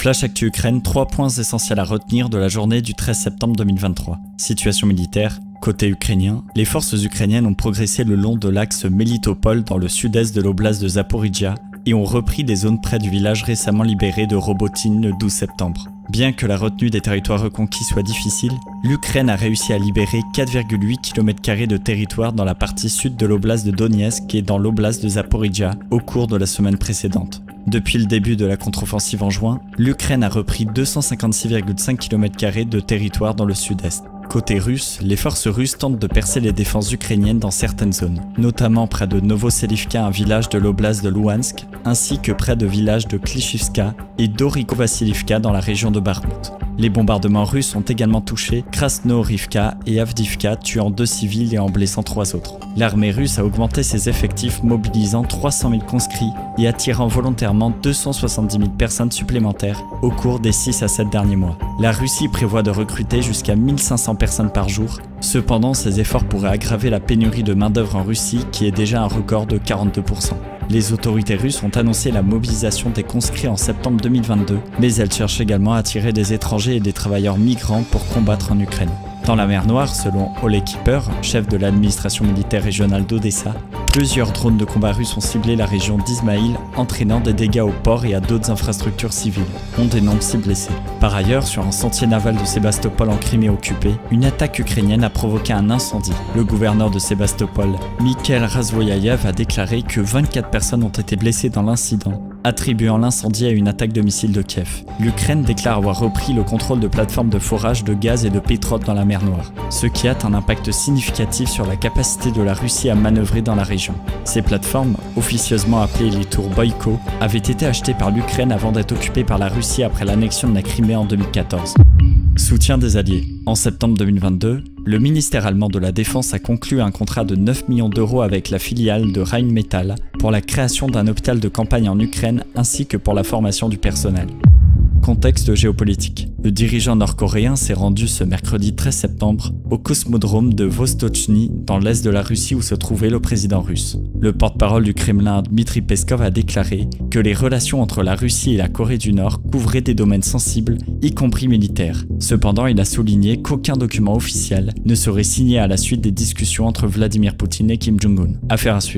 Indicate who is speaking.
Speaker 1: Flash Actu Ukraine, 3 points essentiels à retenir de la journée du 13 septembre 2023. Situation militaire. Côté ukrainien, les forces ukrainiennes ont progressé le long de l'axe Melitopol dans le sud-est de l'oblast de Zaporizhia et ont repris des zones près du village récemment libéré de Robotyne le 12 septembre. Bien que la retenue des territoires reconquis soit difficile, l'Ukraine a réussi à libérer 4,8 km² de territoire dans la partie sud de l'oblast de Donetsk et dans l'oblast de Zaporizhia au cours de la semaine précédente. Depuis le début de la contre-offensive en juin, l'Ukraine a repris 256,5 km² de territoire dans le sud-est. Côté russe, les forces russes tentent de percer les défenses ukrainiennes dans certaines zones, notamment près de Novoselivka, un village de l'oblast de Louhansk, ainsi que près de villages de Klishivka et d'Oriko-Vassilivka dans la région de Bakhmut. Les bombardements russes ont également touché Krasnohorivka et Avdiivka, tuant 2 civils et en blessant 3 autres. L'armée russe a augmenté ses effectifs, mobilisant 300 000 conscrits et attirant volontairement 270 000 personnes supplémentaires au cours des 6 à 7 derniers mois. La Russie prévoit de recruter jusqu'à 1500 personnes par jour. Cependant, ces efforts pourraient aggraver la pénurie de main-d'œuvre en Russie, qui est déjà un record de 42%. Les autorités russes ont annoncé la mobilisation des conscrits en septembre 2022, mais elles cherchent également à attirer des étrangers et des travailleurs migrants pour combattre en Ukraine. Dans la mer Noire, selon Ole Kipper, chef de l'administration militaire régionale d'Odessa, plusieurs drones de combat russes ont ciblé la région d'Izmaïl, entraînant des dégâts au port et à d'autres infrastructures civiles. On dénombre 6 blessés. Par ailleurs, sur un sentier naval de Sébastopol en Crimée occupée, une attaque ukrainienne a provoqué un incendie. Le gouverneur de Sébastopol, Mikhail Razvoyayev, a déclaré que 24 personnes ont été blessées dans l'incident, attribuant l'incendie à une attaque de missiles de Kiev. L'Ukraine déclare avoir repris le contrôle de plateformes de forage de gaz et de pétrole dans la mer Noire, ce qui a un impact significatif sur la capacité de la Russie à manœuvrer dans la région. Ces plateformes, officieusement appelées les tours Boyko, avaient été achetées par l'Ukraine avant d'être occupées par la Russie après l'annexion de la Crimée en 2014. Soutien des alliés. En septembre 2022, le ministère allemand de la Défense a conclu un contrat de 9 millions d'euros avec la filiale de Rheinmetall pour la création d'un hôpital de campagne en Ukraine ainsi que pour la formation du personnel. Contexte géopolitique. Le dirigeant nord-coréen s'est rendu ce mercredi 13 septembre au cosmodrome de Vostochny dans l'est de la Russie où se trouvait le président russe. Le porte-parole du Kremlin, Dmitry Peskov, a déclaré que les relations entre la Russie et la Corée du Nord couvraient des domaines sensibles, y compris militaires. Cependant, il a souligné qu'aucun document officiel ne serait signé à la suite des discussions entre Vladimir Poutine et Kim Jong-un. Affaire à suivre.